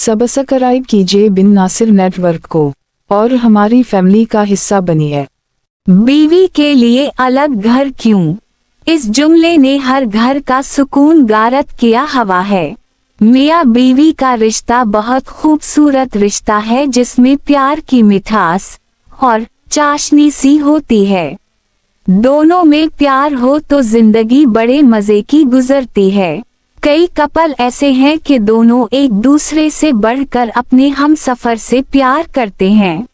Subscribe कीजिए बिन Nasir network को और हमारी फैमिली का हिस्सा बनिए। बीवी के लिए अलग घर क्यों? इस जुमले ने हर घर का सुकून गारत किया हवा है। मियाँ बीवी का रिश्ता बहुत खूबसूरत रिश्ता है जिसमें प्यार की मिठास और चाशनी सी होती है। दोनों में प्यार हो तो जिंदगी बड़े मजे की गुजरती है। कई कपल ऐसे हैं कि दोनों एक दूसरे से बढ़कर अपने हमसफर से प्यार करते हैं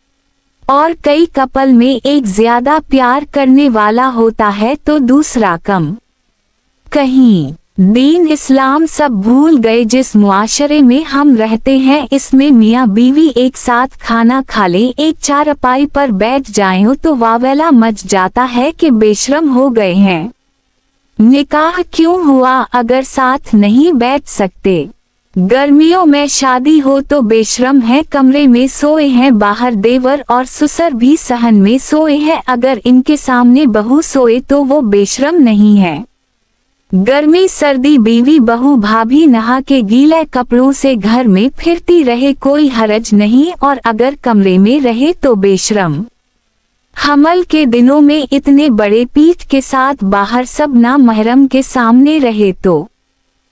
और कई कपल में एक ज्यादा प्यार करने वाला होता है तो दूसरा कम। कहीं दीन इस्लाम सब भूल गए। जिस मुआशरे में हम रहते हैं इसमें मियाँ बीवी एक साथ खाना खा लें, एक चारपाई पर बैठ जाएं तो वावेला मच जाता है कि बेशरम हो गए हैं। निकाह क्यों हुआ अगर साथ नहीं बैठ सकते? गर्मियों में शादी हो तो बेशरम है, कमरे में सोए हैं बाहर देवर और ससुर भी सहन में सोए हैं, अगर इनके सामने बहू सोए तो वो बेशरम नहीं है। गर्मी सर्दी बीवी बहू भाभी नहा के गीले कपड़ों से घर में फिरती रहे कोई हरज नहीं, और अगर कमरे में रहे तो बेशरम। हमल के दिनों में इतने बड़े पीठ के साथ बाहर सब ना महरम के सामने रहे तो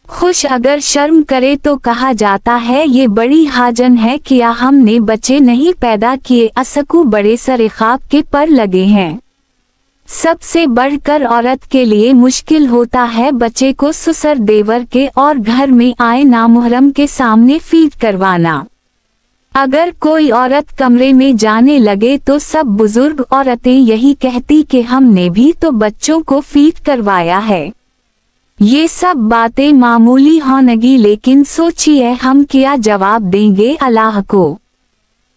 खुश, अगर शर्म करे तो कहा जाता है ये बड़ी हाजन है, किया हमने बच्चे नहीं पैदा किए, असकू बड़े सरे ख्वाब के पर लगे हैं। सबसे बढ़कर औरत के लिए मुश्किल होता है बच्चे को ससुर देवर के और घर में आए नामुहरम के सामने फीड करवाना। अगर कोई औरत कमरे में जाने लगे तो सब बुजुर्ग औरतें यही कहती कि हमने भी तो बच्चों को फीड करवाया है। ये सब बातें मामूली होंगी, लेकिन सोचिए हम क्या जवाब देंगे अल्लाह को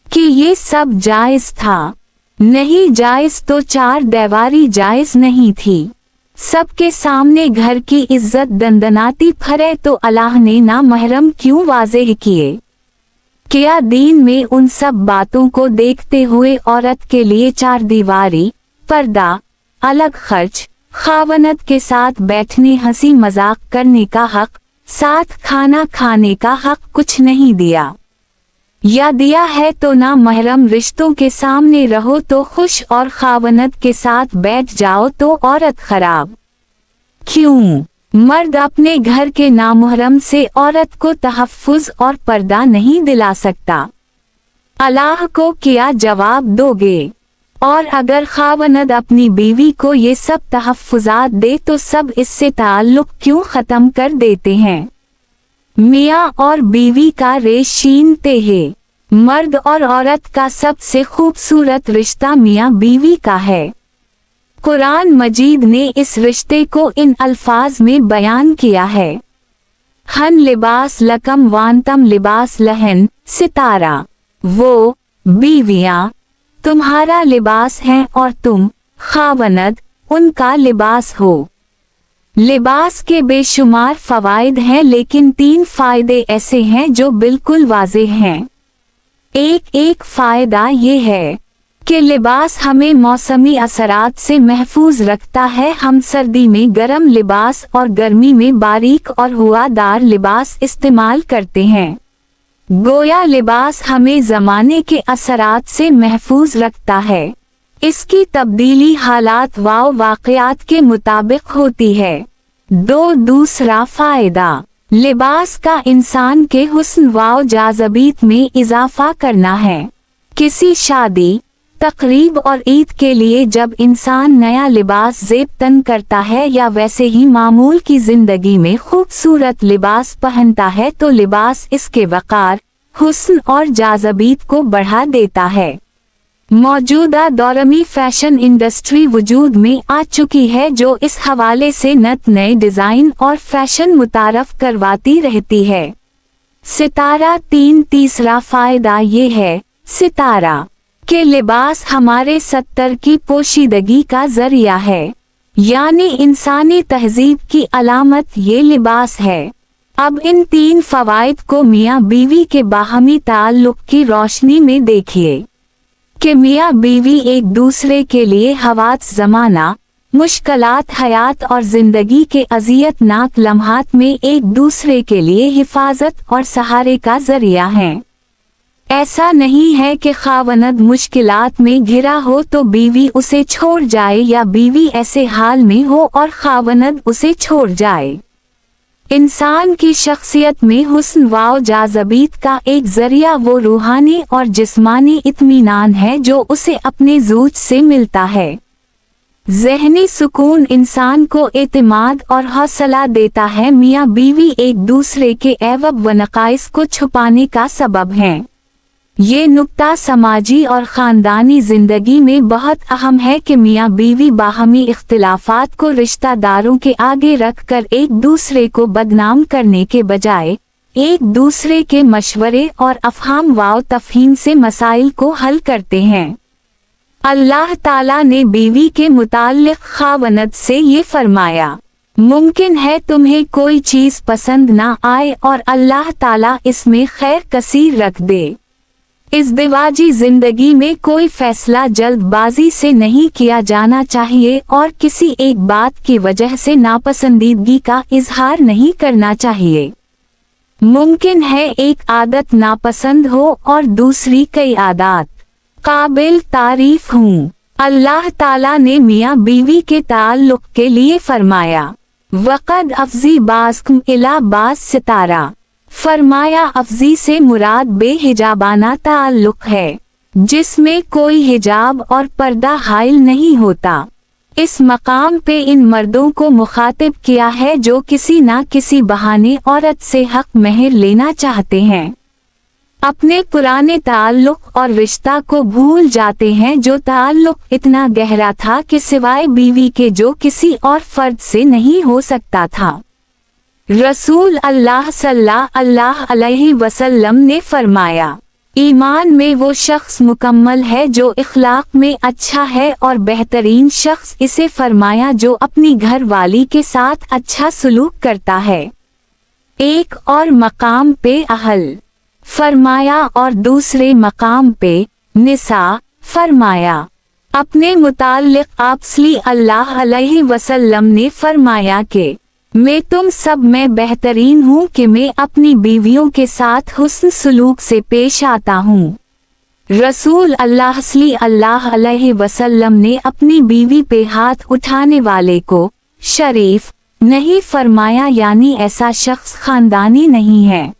कि ये सब जायज था। नहीं जायज तो चार दीवारी जायज नहीं थी। सबके सामने घर की इज्जत दंदनाती फरे तो अल्लाह ने ना महरम क्यों वाज़ेह किए? क्या दीन में उन सब बातों को देखते हुए औरत के लिए चार दीवारी, पर्दा, अलग खर्च, खावनत के साथ बैठने हंसी मजाक करने का हक, साथ खाना खाने का हक कुछ नहीं दिया? या दिया है तो ना महरम रिश्तों के सामने रहो तो खुश और खावनत के साथ बैठ जाओ तो औरत खराब क्यों? मर्द अपने घर के नामुहरम से औरत को तहफ्फुज और पर्दा नहीं दिला सकता। अल्लाह को क्या जवाब दोगे? और अगर खावनद अपनी बीवी को ये सब तहफ्फुजात दे तो सब इससे ताल्लुक क्यों ख़त्म कर देते हैं? मियाँ और बीवी का रेशीन तेहे। मर्द और औरत का सबसे खूबसूरत रिश्ता मियाँ बीवी का है। कुरान मजीद ने इस रिश्ते को इन अल्फाज में बयान किया है, हन लिबास लकम वांतम लिबास लहन। सितारा, वो बीवियां तुम्हारा लिबास हैं और तुम खावनद उनका लिबास हो। लिबास के बेशुमार फवाइद हैं, लेकिन 3 फायदे ऐसे हैं जो बिल्कुल वाज़ेह हैं। एक फायदा ये है कि लिबास हमें मौसमी असरात से महफूज रखता है। हम सर्दी में गर्म लिबास और गर्मी में बारीक और हवादार लिबास इस्तेमाल करते हैं। गोया लिबास हमें ज़माने के असरात से महफूज रखता है। इसकी तब्दीली हालात व वाक़यात के मुताबिक होती है। दूसरा फायदा, लिबास का इंसान के हुस्न व जाज़बीत में इजाफा करना है। किसी शादी, तकरीब और ईद के लिए जब इंसान नया लिबास ज़ेब तन करता है या वैसे ही मामूल की जिंदगी में खूबसूरत लिबास पहनता है तो लिबास इसके वक़ार, हुस्न और जाज़बीत को बढ़ा देता है। मौजूदा दौर में फैशन इंडस्ट्री वजूद में आ चुकी है जो इस हवाले से नत नए डिज़ाइन और फैशन मुतारफ करवाती रहती है। सितारा। तीसरा फ़ायदा ये है सितारा कि लिबास हमारे सत्तर की पोशीदगी का जरिया है, यानी इंसानी तहजीब की अलामत ये लिबास है। अब इन 3 फवाइद को मियाँ बीवी के बाहमी ताल्लुक की रोशनी में देखिए कि मियाँ बीवी एक दूसरे के लिए हवात ज़माना, मुश्किलात हयात और जिंदगी के अजियतनाक लम्हात में एक दूसरे के लिए हिफाजत और सहारे का जरिया हैं। ऐसा नहीं है कि खावनद मुश्किलात में घिरा हो तो बीवी उसे छोड़ जाए या बीवी ऐसे हाल में हो और खावनद उसे छोड़ जाए। इंसान की शख्सियत में हुस्न व जाज़बीत का एक जरिया वो रूहानी और जिस्मानी इत्मीनान है जो उसे अपने ज़ूज से मिलता है। ज़हनी सुकून इंसान को एतमाद और हौसला देता है। मियाँ बीवी एक दूसरे के ऐब व नक़ाइस को छुपाने का सबब हैं। ये नुक्ता समाजी और ख़ानदानी ज़िंदगी में बहुत अहम है कि मियाँ बीवी बाहमी इख्तिलाफ़ात को रिश्तेदारों के आगे रखकर एक दूसरे को बदनाम करने के बजाय एक दूसरे के मशवरे और अफ़हाम व तफ़हीम से मसाइल को हल करते हैं। अल्लाह ताला ने बीवी के मुताल्लिक़ खावनद से ये फरमाया, मुमकिन है तुम्हें कोई चीज़ पसंद ना आए और अल्लाह ताला इसमें खैर कसीर रख दे। इज़्दिवाजी जिंदगी में कोई फैसला जल्दबाजी से नहीं किया जाना चाहिए और किसी एक बात की वजह से नापसंदीदगी का इजहार नहीं करना चाहिए। मुमकिन है एक आदत नापसंद हो और दूसरी कई आदत काबिल तारीफ हूँ। अल्लाह ताला ने मियाँ बीवी के ताल्लुक़ के लिए फरमाया, वक़द अफ़ज़ी बाज़कुम इला बाज़ सितारा। फरमाया अफ़ज़ी से मुराद बेहिजाबाना ताल्लुक़ है जिसमें कोई हिजाब और पर्दा हाइल नहीं होता। इस मकाम पे इन मर्दों को मुखातिब किया है जो किसी ना किसी बहाने औरत से हक महर लेना चाहते हैं, अपने पुराने ताल्लुक़ और रिश्ता को भूल जाते हैं जो ताल्लुक़ इतना गहरा था कि सिवाय बीवी के जो किसी और फर्द से नहीं हो सकता था। रसूल अल्लाह सल्लल्लाहु अलैहि वसल्लम ने फरमाया, ईमान में वो शख्स मुकम्मल है जो इखलाक में अच्छा है और बेहतरीन शख्स इसे फरमाया जो अपनी घर वाली के साथ अच्छा सलूक करता है। एक और मकाम पे अहल फरमाया और दूसरे मकाम पे निसा फरमाया। अपने मुताल्लिक़ आप सल्लल्लाहु अलैहि वसल्लम ने फरमाया कि मैं तुम सब में बेहतरीन हूँ कि मैं अपनी बीवियों के साथ हुस्न सलूक से पेश आता हूँ। रसूल अल्लाह सल्लल्लाहु अलैहि वसल्लम ने अपनी बीवी पे हाथ उठाने वाले को शरीफ नहीं फरमाया, यानी ऐसा शख्स खानदानी नहीं है।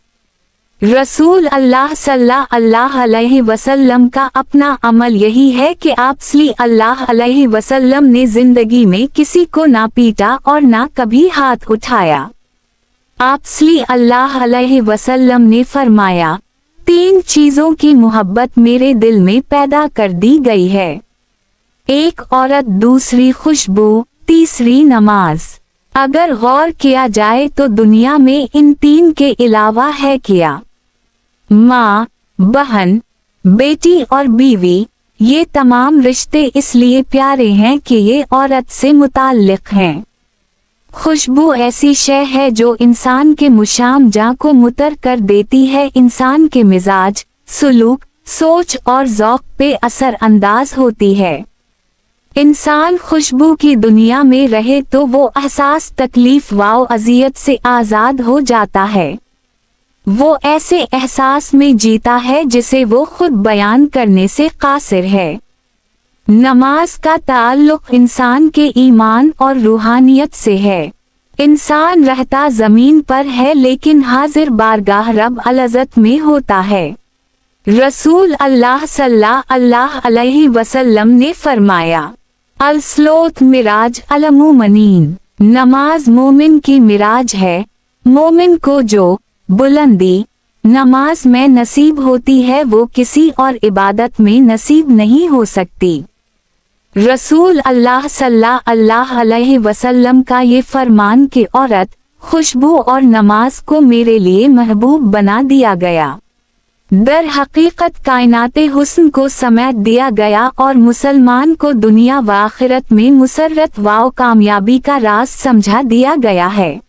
रसूल अल्लाह सल्लल्लाहु अलैहि वसल्लम का अपना अमल यही है कि आप सल्लल्लाहु अलैहि वसल्लम ने जिंदगी में किसी को ना पीटा और ना कभी हाथ उठाया। आप सल्लल्लाहु अलैहि वसल्लम ने फरमाया, 3 चीजों की मोहब्बत मेरे दिल में पैदा कर दी गई है, एक औरत, दूसरी खुशबू, तीसरी नमाज। अगर गौर किया जाए तो दुनिया में इन 3 के अलावा है क्या? माँ, बहन, बेटी और बीवी, ये तमाम रिश्ते इसलिए प्यारे हैं कि ये औरत से मुताल्लिक़ हैं। खुशबू ऐसी शय है जो इंसान के मुशाम जा को मुतर कर देती है, इंसान के मिजाज, सुलूक, सोच और ज़ौक़ पे असर अंदाज होती है। इंसान खुशबू की दुनिया में रहे तो वो एहसास तकलीफ व अज़ियत से आज़ाद हो जाता है। वो ऐसे एहसास में जीता है जिसे वो खुद बयान करने से कासिर है। नमाज का ताल्लुक़ इंसान के ईमान और रूहानियत से है। इंसान रहता ज़मीन पर है लेकिन हाजिर बारगाह रब अल-इज़्ज़त में होता है। रसूल अल्लाह सल्लल्लाहु अलैहि वसल्लम ने फरमाया, अल-सलोत मिराज अल-मोमिनीन, नमाज मोमिन की मिराज है। मोमिन को जो बुलंदी नमाज में नसीब होती है वो किसी और इबादत में नसीब नहीं हो सकती। रसूल अल्लाह सल्लल्लाहु अलैहि वसल्लम का ये फरमान कि औरत, खुशबू और नमाज को मेरे लिए महबूब बना दिया गया, दर हकीकत कायनाते हुस्न को समेट दिया गया और मुसलमान को दुनिया व आखिरत में मुसर्रत व कामयाबी का राज समझा दिया गया है।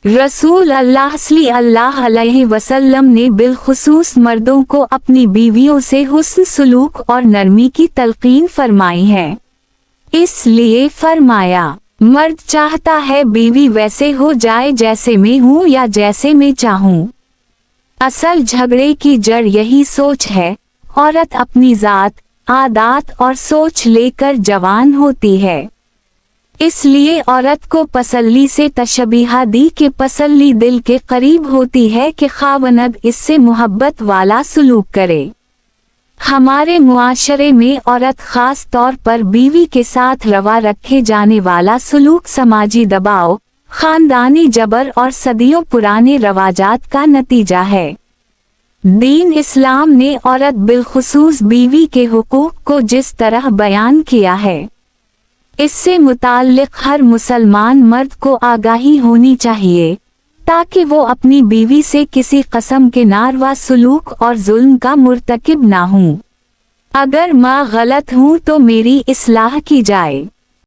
रसूल अल्लाह सल्लल्लाहु अलैहि वसल्लम ने बिलखुसूस मर्दों को अपनी बीवियों से हुस्न सलूक और नरमी की तलकीन फरमाई है। इसलिए फरमाया, मर्द चाहता है बीवी वैसे हो जाए जैसे मैं हूँ या जैसे मैं चाहूँ। असल झगड़े की जड़ यही सोच है। औरत अपनी जात, आदत और सोच लेकर जवान होती है। इसलिए औरत को पसल्ली से तशबीहा दी कि पसल्ली दिल के करीब होती है कि खावनद इससे मोहब्बत वाला सलूक करे। हमारे मुआशरे में औरत खास तौर पर बीवी के साथ रवा रखे जाने वाला सलूक समाजी दबाव, खानदानी जबर और सदियों पुराने रवाजात का नतीजा है। दीन इस्लाम ने औरत बिलखुसूस बीवी के हुकूक को जिस तरह बयान किया है, इससे मुताल्लिक हर मुसलमान मर्द को आगाही होनी चाहिए ताकि वो अपनी बीवी से किसी कस्म के नारवा सलूक और जुल्म का मुर्तकिब ना हूँ। अगर मैं गलत हूँ तो मेरी इस्लाह की जाए।